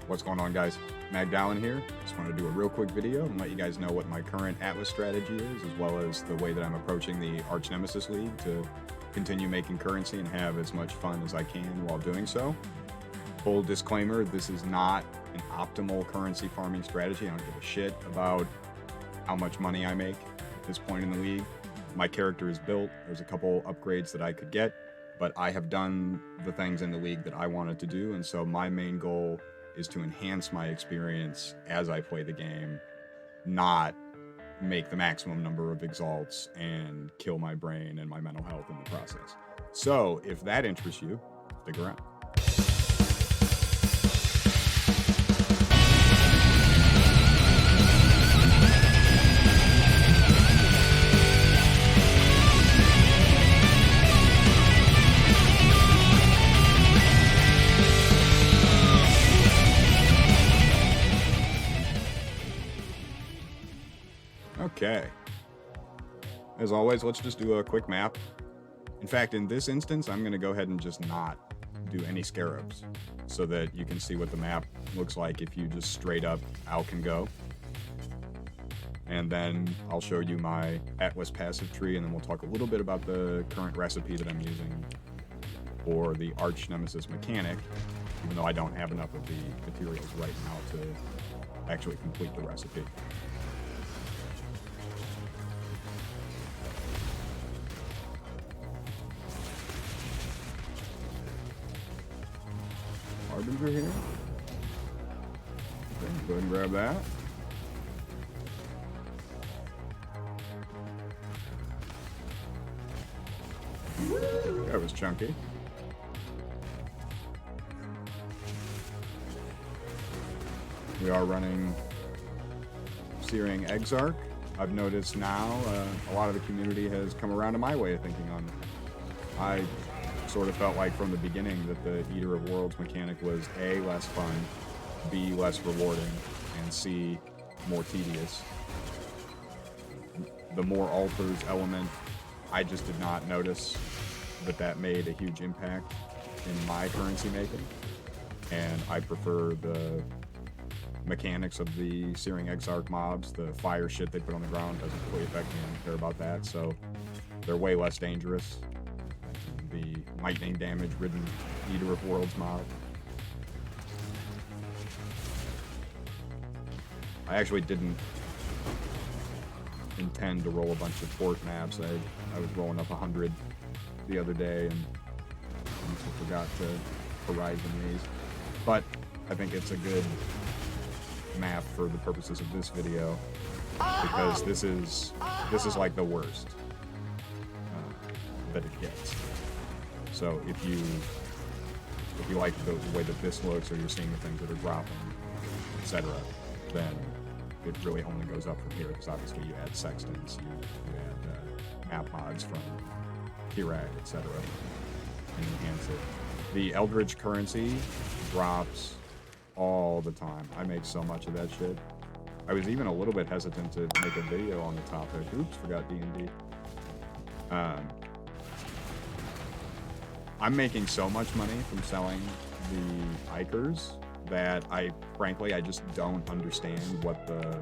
What's going on, guys? Magdallan here. Just wanted to do a real quick video and let you guys know what my current Atlas strategy is, as well as the way that I'm approaching the Archnemesis League to continue making currency and have as much fun as I can while doing so. Full disclaimer, this is not an optimal currency farming strategy. I don't give a shit about how much money I make at this point in the league. My character is built. There's a couple upgrades that I could get, but I have done the things in the league that I wanted to do, and so my main goal is to enhance my experience as I play the game, not make the maximum number of exalts and kill my brain and my mental health in the process. So if that interests you, stick around. Okay. As always, let's just do a quick map. In fact, in this instance, I'm going to go ahead and just not do any scarabs so that you can see what the map looks like if you just straight up out can go. And then I'll show you my Atlas passive tree, and then we'll talk a little bit about the current recipe that I'm using for the Archnemesis mechanic, even though I don't have enough of the materials right now to actually complete the recipe. Harbinger here. Okay, go ahead and grab that. That was chunky. We are running Searing Exarch. I've noticed now a lot of the community has come around to my way of thinking on it. I sort of felt like from the beginning that the Eater of Worlds mechanic was A, less fun, B, less rewarding, and C, more tedious. The more altars element, I just did not notice that made a huge impact in my currency making, and I prefer the mechanics of the Searing Exarch mobs. The fire shit they put on the ground doesn't really affect me. I don't care about that, so they're way less dangerous. The lightning damage ridden Eater of Worlds mod. I actually didn't intend to roll a bunch of port maps. I was rolling up 100 the other day and I forgot to horizon these. But I think it's a good map for the purposes of this video because this is like the worst that it gets. So if you like the way that this looks, or you're seeing the things that are dropping, etc., then it really only goes up from here, because obviously you add sextants, you add map mods from Kirak, etc., and enhance it. The Eldritch currency drops all the time. I make so much of that shit. I was even a little bit hesitant to make a video on the topic. Oops, forgot D&D. I'm making so much money from selling the Ikers that I just don't understand what the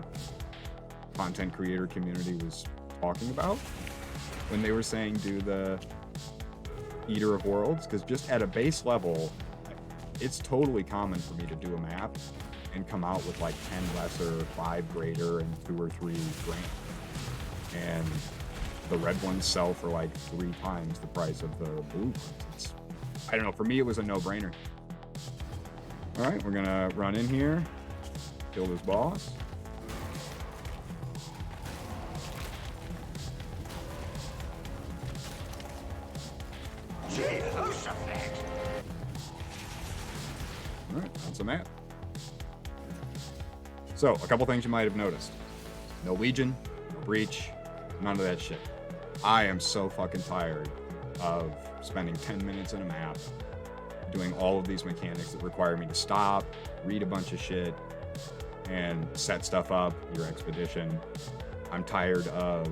content creator community was talking about when they were saying do the Eater of Worlds, because just at a base level, it's totally common for me to do a map and come out with like 10 lesser, 5 greater, and 2 or 3 grand. And the red ones sell for like 3 times the price of the blue ones. I don't know, for me it was a no-brainer. Alright, we're gonna run in here, kill this boss. Alright, that's a map. So, a couple things you might have noticed. No Legion, no Breach, none of that shit. I am so fucking tired of spending 10 minutes in a map doing all of these mechanics that require me to stop, read a bunch of shit, and set stuff up, your expedition. I'm tired of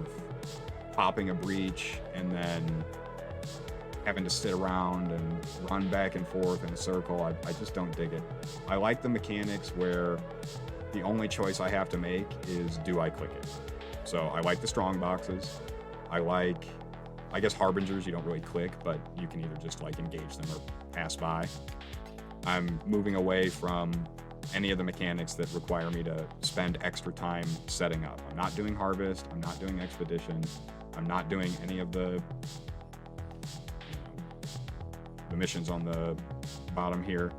popping a breach and then having to sit around and run back and forth in a circle. I just don't dig it. I like the mechanics where the only choice I have to make is, do I click it? So I like the strong boxes. I guess harbingers you don't really click, but you can either just like engage them or pass by. I'm moving away from any of the mechanics that require me to spend extra time setting up. I'm not doing harvest, I'm not doing expedition, I'm not doing any of the missions on the bottom here.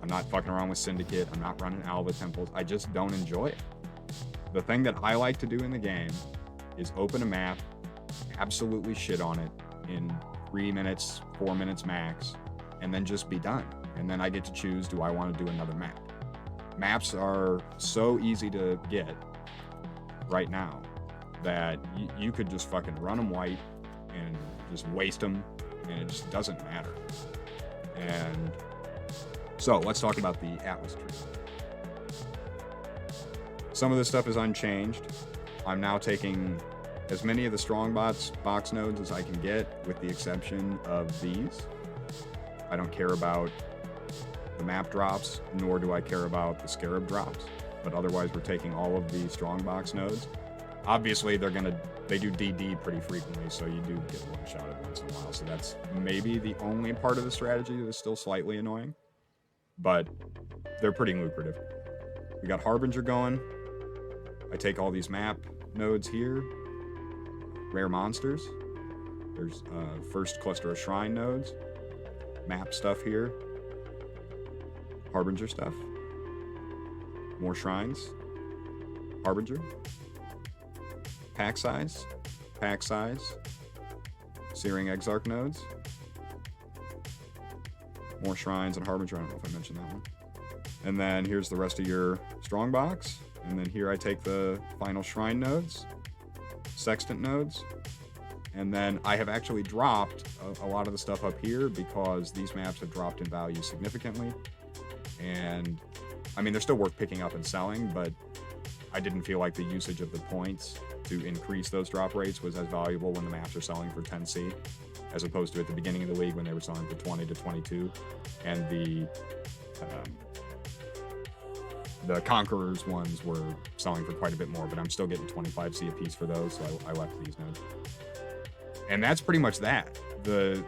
I'm not fucking around with Syndicate, I'm not running Alva temples. I just don't enjoy it. The thing that I like to do in the game is open a map, absolutely shit on it in 3 minutes, 4 minutes max, and then just be done. And then I get to choose, do I want to do another map? Maps are so easy to get right now that you could just fucking run them white and just waste them, and it just doesn't matter. And so let's talk about the Atlas tree. Some of this stuff is unchanged. I'm now taking as many of the strong box nodes as I can get, with the exception of these. I don't care about the map drops, nor do I care about the scarab drops, but otherwise we're taking all of the strong box nodes. Obviously they do DD pretty frequently, so you do get one shot at once in a while, so that's maybe the only part of the strategy that is still slightly annoying, but they're pretty lucrative. We got Harbinger going. I take all these map nodes here, rare monsters, there's first cluster of shrine nodes, map stuff here, Harbinger stuff, more shrines, Harbinger, pack size, Searing Exarch nodes, more shrines and Harbinger. I don't know if I mentioned that one. And then here's the rest of your strong box. And then here I take the final shrine nodes, sextant nodes, and then I have actually dropped a lot of the stuff up here because these maps have dropped in value significantly. And I mean, they're still worth picking up and selling, but I didn't feel like the usage of the points to increase those drop rates was as valuable when the maps are selling for 10C, as opposed to at the beginning of the league when they were selling for 20 to 22, and the Conquerors ones were selling for quite a bit more, but I'm still getting 25C a piece for those, so I left these nodes. And that's pretty much that. The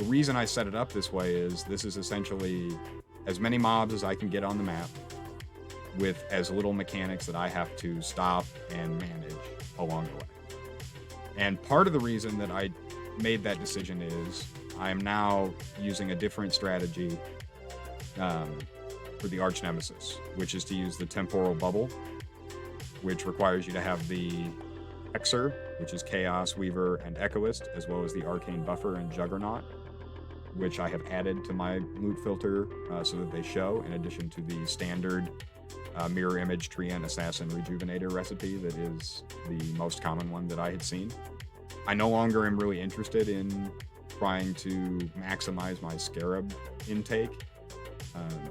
reason I set it up this way is this is essentially as many mobs as I can get on the map with as little mechanics that I have to stop and manage along the way. And part of the reason that I made that decision is I am now using a different strategy for the Archnemesis, which is to use the temporal bubble, which requires you to have the Hexer, which is Chaos, Weaver, and Echoist, as well as the Arcane Buffer and Juggernaut, which I have added to my loot filter so that they show, in addition to the standard mirror image Treant Assassin Rejuvenator recipe that is the most common one that I had seen. I no longer am really interested in trying to maximize my Scarab intake.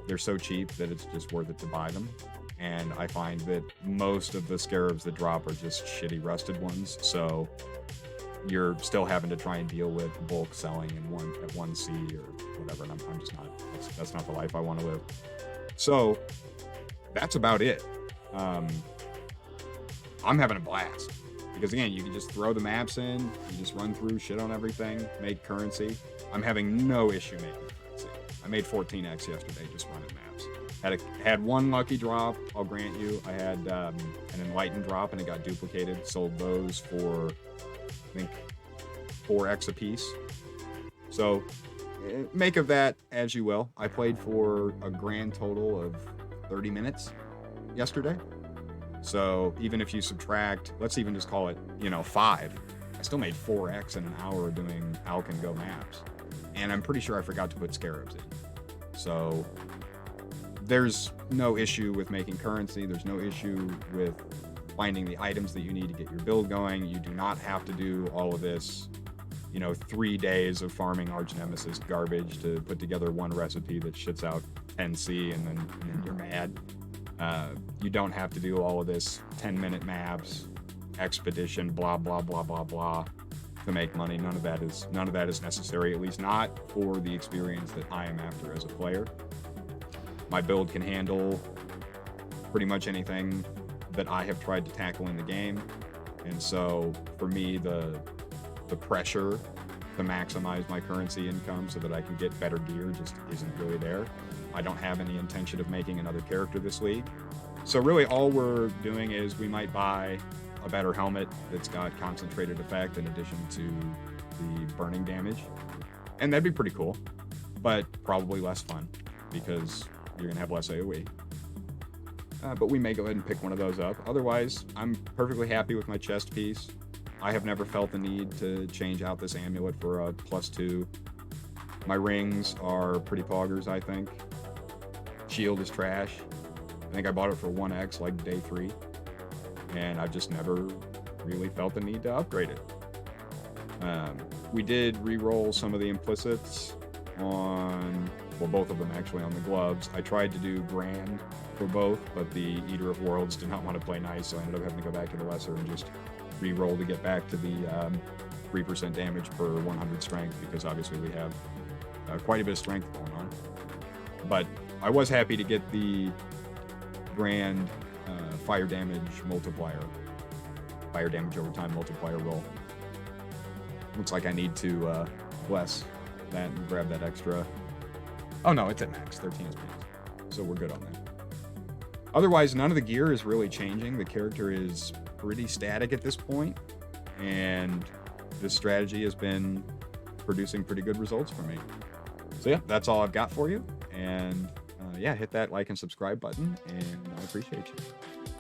They're so cheap that it's just worth it to buy them. And I find that most of the Scarabs that drop are just shitty rusted ones, so you're still having to try and deal with bulk selling at 1C or whatever, and I'm just not, that's not the life I want to live. So that's about it. I'm having a blast because again, you can just throw the maps in, you just run through, shit on everything, make currency. I'm having no issue making currency. I made 14x yesterday just running maps. Had one lucky drop, I'll grant you. I had an enlightened drop and it got duplicated. Sold those for I think 4x a piece. So make of that as you will. I played for a grand total of 30 minutes yesterday. So even if you subtract, let's even just call it, 5, I still made 4x in an hour doing Alk and Go maps. And I'm pretty sure I forgot to put Scarabs in. So there's no issue with making currency. There's no issue with finding the items that you need to get your build going. You do not have to do all of this, 3 days of farming Archnemesis garbage to put together one recipe that shits out 10C and then you're mad. You don't have to do all of this 10-minute maps, expedition, blah, blah, blah, blah, blah. to make money. None of that is necessary, at least not for the experience that I am after as a player. My build can handle pretty much anything that I have tried to tackle in the game, and so for me, the pressure to maximize my currency income so that I can get better gear just isn't really there. I don't have any intention of making another character this league. So really all we're doing is we might buy a better helmet that's got concentrated effect in addition to the burning damage. And that'd be pretty cool, but probably less fun because you're gonna have less AoE. But we may go ahead and pick one of those up. Otherwise, I'm perfectly happy with my chest piece. I have never felt the need to change out this amulet for a +2. My rings are pretty poggers, I think. Shield is trash. I think I bought it for 1x like day 3. And I've just never really felt the need to upgrade it. We did re-roll some of the implicits on, well, both of them actually, on the gloves. I tried to do grand for both, but the Eater of Worlds did not want to play nice, so I ended up having to go back to the lesser and just re-roll to get back to the 3% damage per 100 strength, because obviously we have quite a bit of strength going on. But I was happy to get the grand fire damage multiplier, fire damage over time multiplier roll. Looks like I need to bless that and grab that extra. Oh no, it's at max, 13 is max, so we're good on that. Otherwise, none of the gear is really changing. The character is pretty static at this point, and this strategy has been producing pretty good results for me. So yeah, that's all I've got for you, and yeah, hit that like and subscribe button, and I appreciate you.